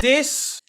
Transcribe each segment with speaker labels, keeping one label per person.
Speaker 1: This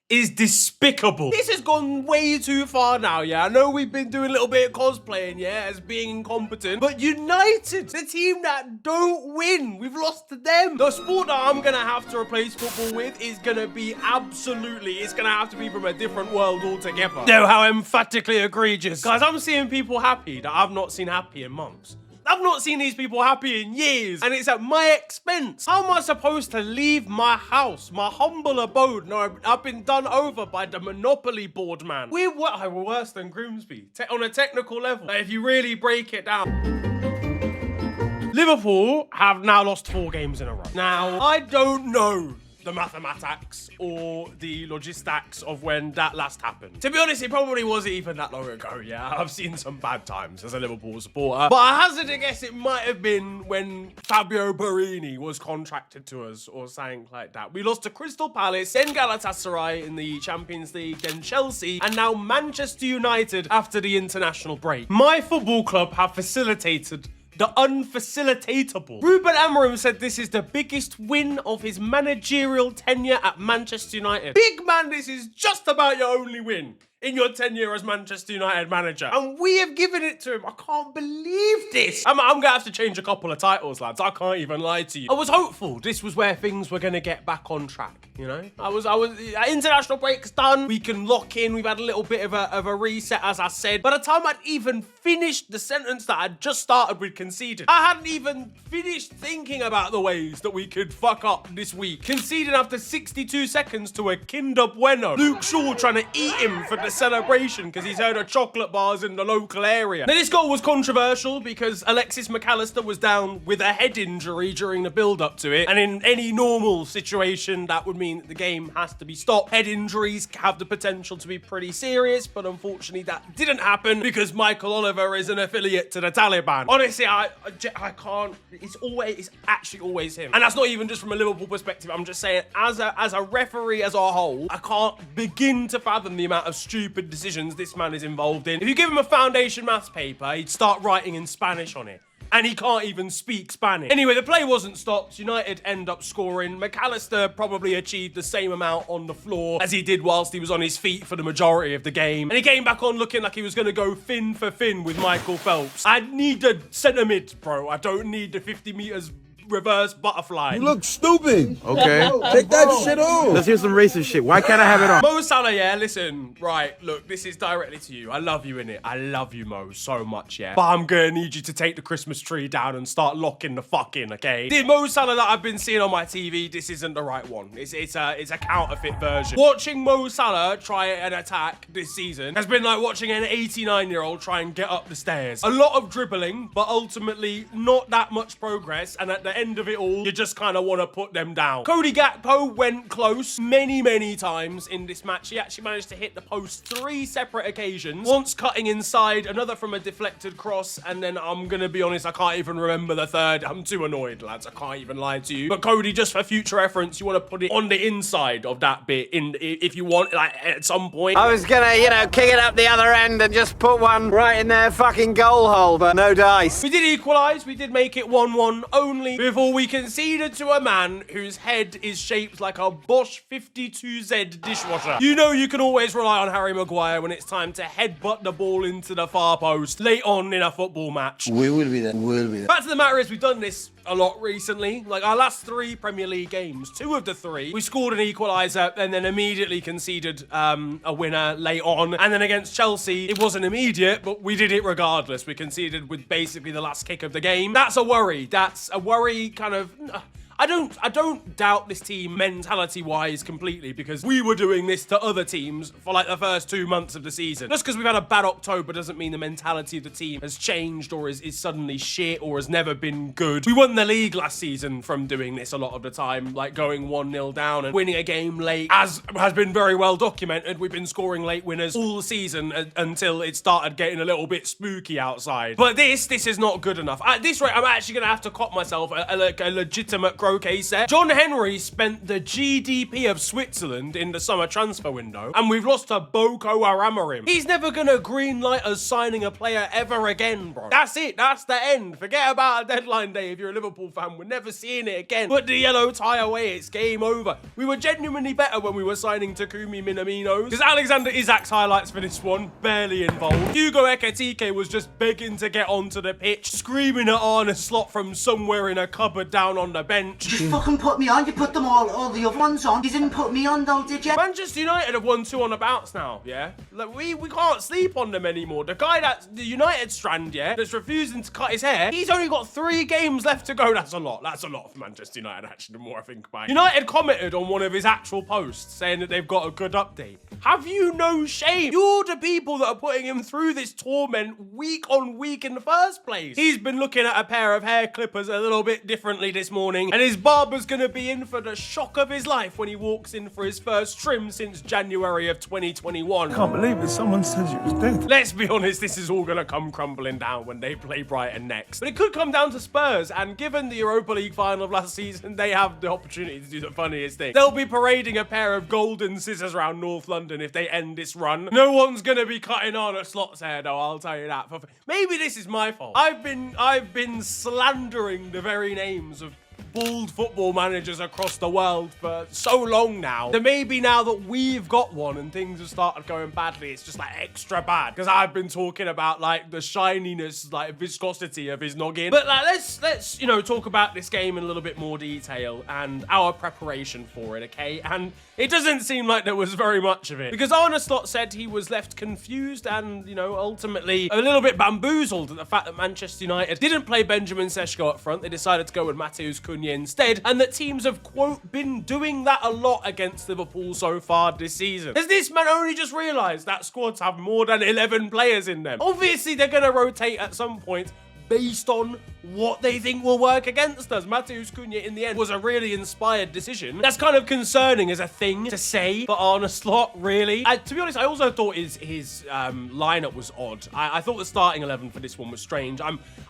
Speaker 1: is despicable. This has gone way too far now, yeah? I know we've been doing a little bit of cosplaying, yeah, as being incompetent, but United, the team that don't win, we've lost to them. The sport that I'm gonna have to replace football with is gonna be it's gonna have to be from a different world altogether. Know how emphatically egregious. Guys, I'm seeing people happy that I've not seen happy in months. I've not seen these people happy in years, and it's at my expense. How am I supposed to leave my house, my humble abode? No, I've been done over by the Monopoly board, man. We're worse than Grimsby on a technical level. Like, if you really break it down. Liverpool have now lost 4 games in a row. Now, I don't know the mathematics or the logistics of when that last happened. To be honest, it probably wasn't even that long ago, yeah? I've seen some bad times as a Liverpool supporter. But I hazard a guess it might have been when Fabio Borini was contracted to us or something like that. We lost to Crystal Palace, then Galatasaray in the Champions League, then Chelsea, and now Manchester United after the international break. My football club have facilitated the unfacilitatable. Ruben Amorim said this is the biggest win of his managerial tenure at Manchester United. Big man, this is just about your only win in your tenure as Manchester United manager. And we have given it to him. I can't believe this. I'm gonna have to change a couple of titles, lads. I can't even lie to you. I was hopeful this was where things were gonna get back on track, you know? I was international break's done. We can lock in. We've had a little bit of a reset, as I said. By the time I'd even finished the sentence that I'd just started with conceded, I hadn't even finished thinking about the ways that we could fuck up this week. Conceding after 62 seconds to a Kinder Bueno. Luke Shaw trying to eat him for the celebration because he's heard of chocolate bars in the local area. Now, this goal was controversial because Alexis McAllister was down with a head injury during the build-up to it, and in any normal situation, that would mean that the game has to be stopped. Head injuries have the potential to be pretty serious, but unfortunately, that didn't happen because Michael Oliver is an affiliate to the Taliban. Honestly, I can't. It's actually always him, and that's not even just from a Liverpool perspective. I'm just saying, as a referee as a whole, I can't begin to fathom the amount of stupid decisions this man is involved in. If you give him a foundation maths paper, he'd start writing in Spanish on it. And he can't even speak Spanish. Anyway, the play wasn't stopped. United end up scoring. McAllister probably achieved the same amount on the floor as he did whilst he was on his feet for the majority of the game. And he came back on looking like he was going to go fin for fin with Michael Phelps. I need a centre mid, bro. I don't need the 50 meters reverse butterfly.
Speaker 2: You look stupid.
Speaker 3: Okay.
Speaker 2: Take that shit off.
Speaker 3: Let's hear some racist shit. Why can't I have it on?
Speaker 1: Mo Salah, yeah, listen, right, look, this is directly to you. I love you, innit? I love you, Mo, so much, yeah? But I'm gonna need you to take the Christmas tree down and start locking the fuck in, okay? The Mo Salah that I've been seeing on my TV, this isn't the right one. It's a counterfeit version. Watching Mo Salah try an attack this season has been like watching an 89-year-old try and get up the stairs. A lot of dribbling, but ultimately not that much progress, and at the end of it all, you just kind of want to put them down. Cody Gakpo went close many times in this match. He actually managed to hit the post 3 separate occasions. Once cutting inside, another from a deflected cross, and then I'm gonna be honest, I can't even remember the third. I'm too annoyed, lads. I can't even lie to you. But Cody, just for future reference, you want to put it on the inside of that bit if you want, like, at some point.
Speaker 4: I was gonna, you know, kick it up the other end and just put one right in their fucking goal hole, but no dice.
Speaker 1: We did equalise. We did make it 1-1 only before we conceded to a man whose head is shaped like a Bosch 52Z dishwasher. You know you can always rely on Harry Maguire when it's time to headbutt the ball into the far post late on in a football match.
Speaker 2: We will be there. We'll be there.
Speaker 1: Fact of the matter is, we've done this a lot recently. Like, our last 3 Premier League games, 2 of the 3, we scored an equaliser and then immediately conceded a winner late on. And then against Chelsea, it wasn't immediate, but we did it regardless. We conceded with basically the last kick of the game. That's a worry. That's a worry kind of... I don't doubt this team mentality-wise completely, because we were doing this to other teams for like the first 2 months of the season. Just because we've had a bad October doesn't mean the mentality of the team has changed or is suddenly shit or has never been good. We won the league last season from doing this a lot of the time, like going 1-0 down and winning a game late, as has been very well documented. We've been scoring late winners all season until it started getting a little bit spooky outside. But this is not good enough. At this rate, I'm actually going to have to cop myself a legitimate croquet set. John Henry spent the GDP of Switzerland in the summer transfer window, and we've lost to Boko Amorim. He's never gonna greenlight us signing a player ever again, bro. That's it. That's the end. Forget about a deadline day if you're a Liverpool fan. We're never seeing it again. Put the yellow tie away. It's game over. We were genuinely better when we were signing Takumi Minaminos. Because Alexander Isak's highlights for this one, barely involved. Hugo Ekitike was just begging to get onto the pitch, screaming at Arne Slot from somewhere in a cupboard down on the bench.
Speaker 5: You fucking put me on. You put them all the other ones on. You didn't put me on though, did you?
Speaker 1: Manchester United have won 2 on the bounce now, yeah? Like, we can't sleep on them anymore. The guy that's the United strand, yeah, that's refusing to cut his hair, he's only got 3 games left to go. That's a lot. That's a lot for Manchester United, actually, the more I think about it. United commented on one of his actual posts saying that they've got a good update. Have you no shame? You're the people that are putting him through this torment week on week in the first place. He's been looking at a pair of hair clippers a little bit differently this morning, and his barber's gonna be in for the shock of his life when he walks in for his first trim since January of 2021.
Speaker 2: Can't believe it. Someone says you was dead.
Speaker 1: Let's be honest, this is all gonna come crumbling down when they play Brighton next. But it could come down to Spurs, and given the Europa League final of last season, they have the opportunity to do the funniest thing. They'll be parading a pair of golden scissors around North London if they end this run. No one's gonna be cutting on a Slot's hair, though, I'll tell you that. Maybe this is my fault. I've been slandering the very names of bald football managers across the world for so long now that maybe now that we've got one and things have started going badly, it's just like extra bad because I've been talking about like the shininess, like viscosity of his noggin. But like, let's you know, talk about this game in a little bit more detail and our preparation for it, okay? And it doesn't seem like there was very much of it because Arne Slot said he was left confused and, you know, ultimately a little bit bamboozled at the fact that Manchester United didn't play Benjamin Sesko up front. They decided to go with Matheus Cunha instead, and that teams have, quote, been doing that a lot against Liverpool so far this season. Has this man only just realised that squads have more than 11 players in them? Obviously, they're going to rotate at some point based on what they think will work against us. Matheus Cunha, in the end, was a really inspired decision. That's kind of concerning as a thing to say for Arne Slot, really. To be honest, I also thought his lineup was odd. I thought the starting 11 for this one was strange.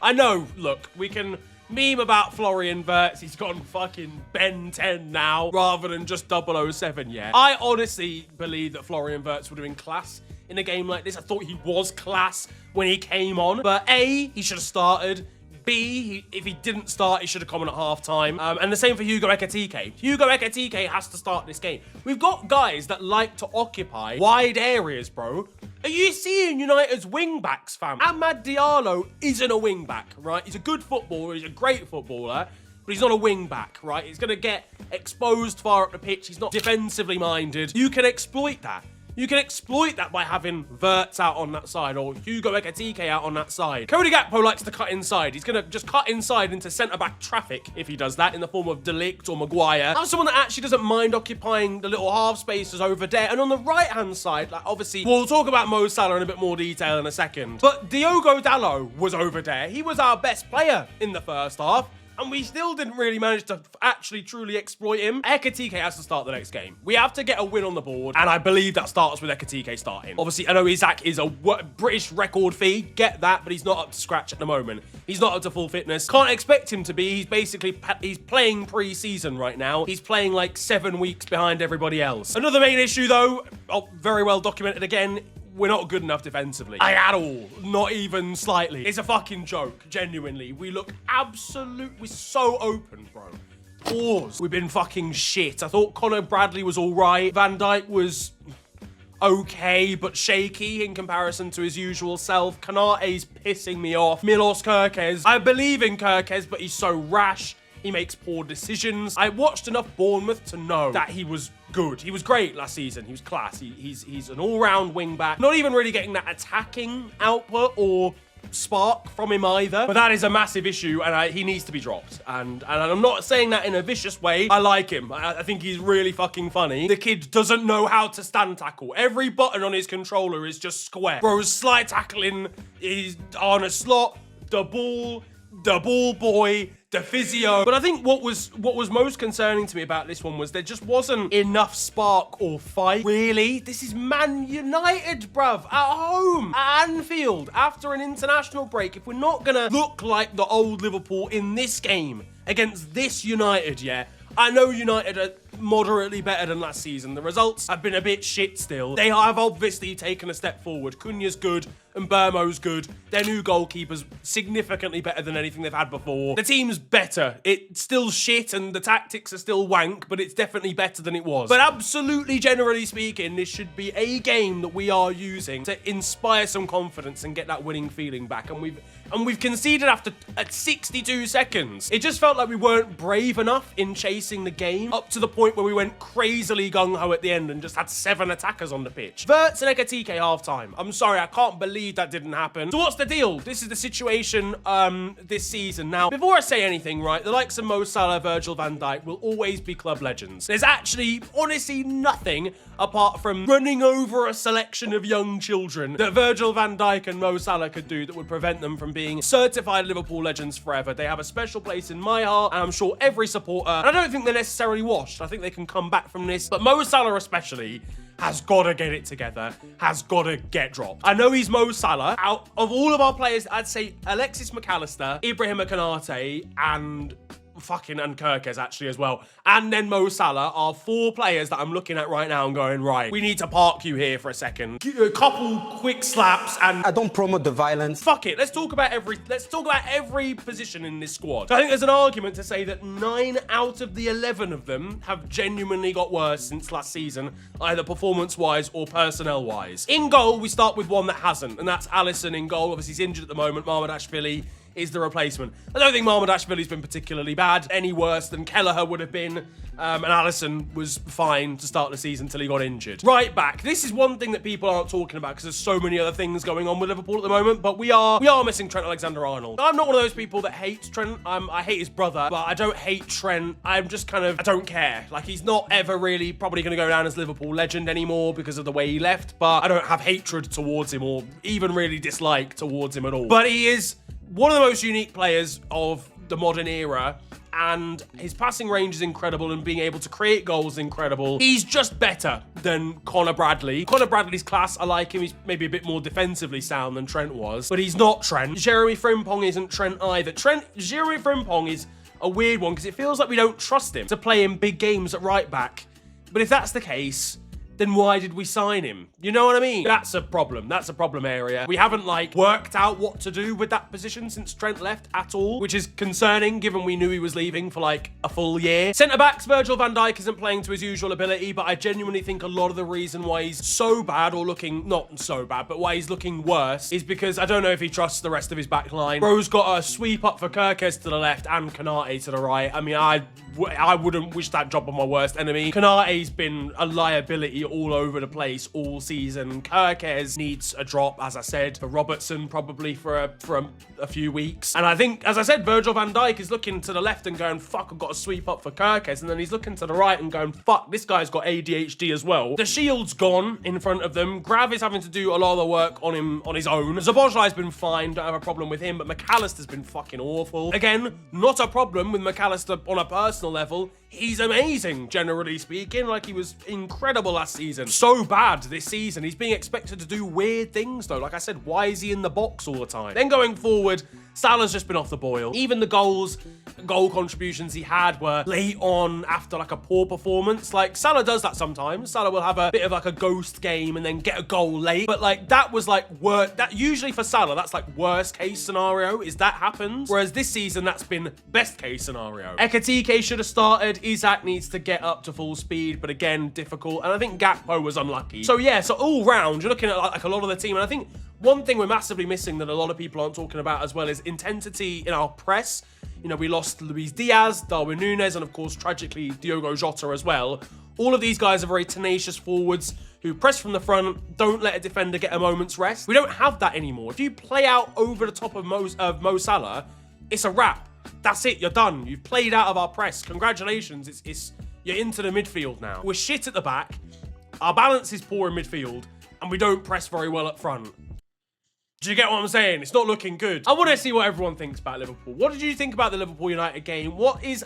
Speaker 1: I know, look, we can meme about Florian Wirtz. He's gone fucking Ben 10 now, rather than just 007 yet. I honestly believe that Florian Wirtz would have been class in a game like this. I thought he was class when he came on. But A, he should have started. B, if he didn't start, he should have come on at half-time. And the same for Hugo Ekitike. Hugo Ekitike has to start this game. We've got guys that like to occupy wide areas, bro. Are you seeing United's wing-backs, fam? Amad Diallo isn't a wing-back, right? He's a good footballer. He's a great footballer. But he's not a wing-back, right? He's going to get exposed far up the pitch. He's not defensively minded. You can exploit that. You can exploit that by having Wirtz out on that side or Hugo Ekitike out on that side. Cody Gakpo likes to cut inside. He's going to just cut inside into centre-back traffic if he does that in the form of De Ligt or Maguire. I'm someone that actually doesn't mind occupying the little half spaces over there. And on the right-hand side, like obviously, we'll talk about Mo Salah in a bit more detail in a second. But Diogo Dalot was over there. He was our best player in the first half. And we still didn't really manage to actually truly exploit him. Ekitike has to start the next game. We have to get a win on the board, and I believe that starts with Ekitike starting. Obviously, I know Isak is a British record fee, get that, but he's not up to scratch at the moment. He's not up to full fitness. Can't expect him to be. He's playing pre-season right now. He's playing like 7 weeks behind everybody else. Another main issue, though, very well documented again, we're not good enough defensively. At all. Not even slightly. It's a fucking joke, genuinely. We look absolutely so open, bro. Pause. We've been fucking shit. I thought Conor Bradley was all right. Van Dijk was okay, but shaky in comparison to his usual self. Konate's pissing me off. Milos Kerkez. I believe in Kerkez, but he's so rash. He makes poor decisions. I watched enough Bournemouth to know that he was good. He was great last season. He was class. He's an all-round wing-back. Not even really getting that attacking output or spark from him either. But that is a massive issue, and he needs to be dropped. And I'm not saying that in a vicious way. I like him. I think he's really fucking funny. The kid doesn't know how to stand tackle. Every button on his controller is just square. Bro's slide tackling is Arne Slot, the ball boy, the physio. But I think what was most concerning to me about this one was there just wasn't enough spark or fight. Really? This is Man United, bruv, at home, at Anfield, after an international break. If we're not gonna look like the old Liverpool in this game against this United, yeah. I know United are moderately better than last season. The results have been a bit shit still. They have obviously taken a step forward. Cunha's good and Burmo's good. Their new goalkeeper's significantly better than anything they've had before. The team's better. It's still shit and the tactics are still wank, but it's definitely better than it was. But absolutely, generally speaking, this should be a game that we are using to inspire some confidence and get that winning feeling back. And we've conceded at 62 seconds. It just felt like we weren't brave enough in chasing the game up to the point where we went crazily gung-ho at the end and just had 7 attackers on the pitch. Verts and Ekatike half-time. I'm sorry, I can't believe that didn't happen. So what's the deal? This is the situation this season. Now, before I say anything, right, the likes of Mo Salah, Virgil van Dijk will always be club legends. There's actually, honestly, nothing apart from running over a selection of young children that Virgil van Dijk and Mo Salah could do that would prevent them from being certified Liverpool legends forever. They have a special place in my heart, and I'm sure every supporter, and I don't think they're necessarily washed. I think they can come back from this, but Mo Salah especially has got to get it together, has got to get dropped. I know he's Mo Salah. Out of all of our players, I'd say Alexis McAllister, Ibrahim Konate, and Kirkes actually as well. And then Mo Salah are 4 players that I'm looking at right now and going, right, we need to park you here for a second. A couple quick slaps and
Speaker 6: I don't promote the violence.
Speaker 1: Fuck it. Let's talk about every position in this squad. So I think there's an argument to say that 9 out of the 11 of them have genuinely got worse since last season, either performance-wise or personnel-wise. In goal, we start with one that hasn't, and that's Alisson in goal. Obviously, he's injured at the moment. Mamardashvili is the replacement. I don't think Mamardashvili's been particularly bad, any worse than Kelleher would have been, and Alisson was fine to start the season until he got injured. Right back. This is one thing that people aren't talking about because there's so many other things going on with Liverpool at the moment, but we are missing Trent Alexander-Arnold. I'm not one of those people that hates Trent. I hate his brother, but I don't hate Trent. I'm just kind of, I don't care. Like, he's not ever really probably going to go down as Liverpool legend anymore because of the way he left, but I don't have hatred towards him or even really dislike towards him at all. But he is one of the most unique players of the modern era, and his passing range is incredible and being able to create goals is incredible. He's just better than Conor Bradley. Conor Bradley's class, I like him. He's maybe a bit more defensively sound than Trent was, but he's not Trent. Jeremy Frimpong isn't Trent either. Jeremy Frimpong is a weird one because it feels like we don't trust him to play in big games at right back. But if that's the case, then why did we sign him? You know what I mean? That's a problem. That's a problem area. We haven't, like, worked out what to do with that position since Trent left at all, which is concerning given we knew he was leaving for, like, a full year. Centre-backs, Virgil van Dijk isn't playing to his usual ability, but I genuinely think a lot of the reason why he's so bad, or looking, not so bad, but why he's looking worse, is because I don't know if he trusts the rest of his back line. Bro's got a sweep up for Kirkes to the left and Konate to the right. I mean, I wouldn't wish that job on my worst enemy. Konate's been a liability all over the place all season. Kirkes needs a drop, as I said, for Robertson probably for a few weeks. And I think, as I said, Virgil van Dijk is looking to the left and going, fuck, I've got to sweep up for Kirkes. And then he's looking to the right and going, fuck, this guy's got ADHD as well. The shield's gone in front of them. Grav is having to do a lot of the work on him on his own. Szoboszlai's been fine, don't have a problem with him, but McAllister's been fucking awful. Again, not a problem with McAllister on a personal level. He's amazing, generally speaking. Like, he was incredible last season. So bad this season. He's being expected to do weird things, though. Like I said, why is he in the box all the time? Then going forward, Salah's just been off the boil. Even the goal contributions he had were late on after, like, a poor performance. Like, Salah does that sometimes. Salah will have a bit of, like, a ghost game and then get a goal late. But, like, that was, like, that usually for Salah, that's, like, worst case scenario is that happens. Whereas this season, that's been best case scenario. Ekatike should have started. Isak needs to get up to full speed, but again, difficult. And I think Gakpo was unlucky. So, yeah, so all round, you're looking at, like, a lot of the team. And I think one thing we're massively missing that a lot of people aren't talking about as well is intensity in our press. You know, we lost Luis Diaz, Darwin Núñez, and of course, tragically, Diogo Jota as well. All of these guys are very tenacious forwards who press from the front, don't let a defender get a moment's rest. We don't have that anymore. If you play out over the top of Mo Salah, it's a wrap. That's it, you're done. You've played out of our press. Congratulations, you're into the midfield now. We're shit at the back, our balance is poor in midfield, and we don't press very well up front. Do you get what I'm saying? It's not looking good. I want to see what everyone thinks about Liverpool. What did you think about the Liverpool United game? What is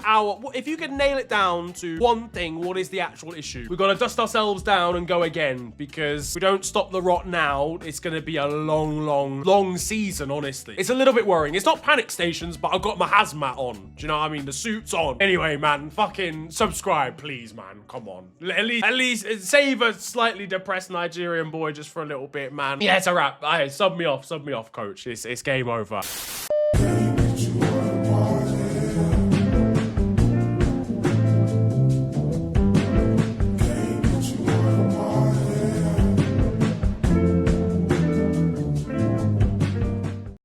Speaker 1: if you could nail it down to one thing, what is the actual issue? We've got to dust ourselves down and go again, because if we don't stop the rot now, it's going to be a long season, honestly. It's a little bit worrying. It's not panic stations, but I've got my hazmat on. Do you know what I mean? The suit's on. Anyway, man, fucking subscribe, please, man. Come on. At least save a slightly depressed Nigerian boy just for a little bit, man. Yeah, it's a wrap. Sub me off, coach. It's game over.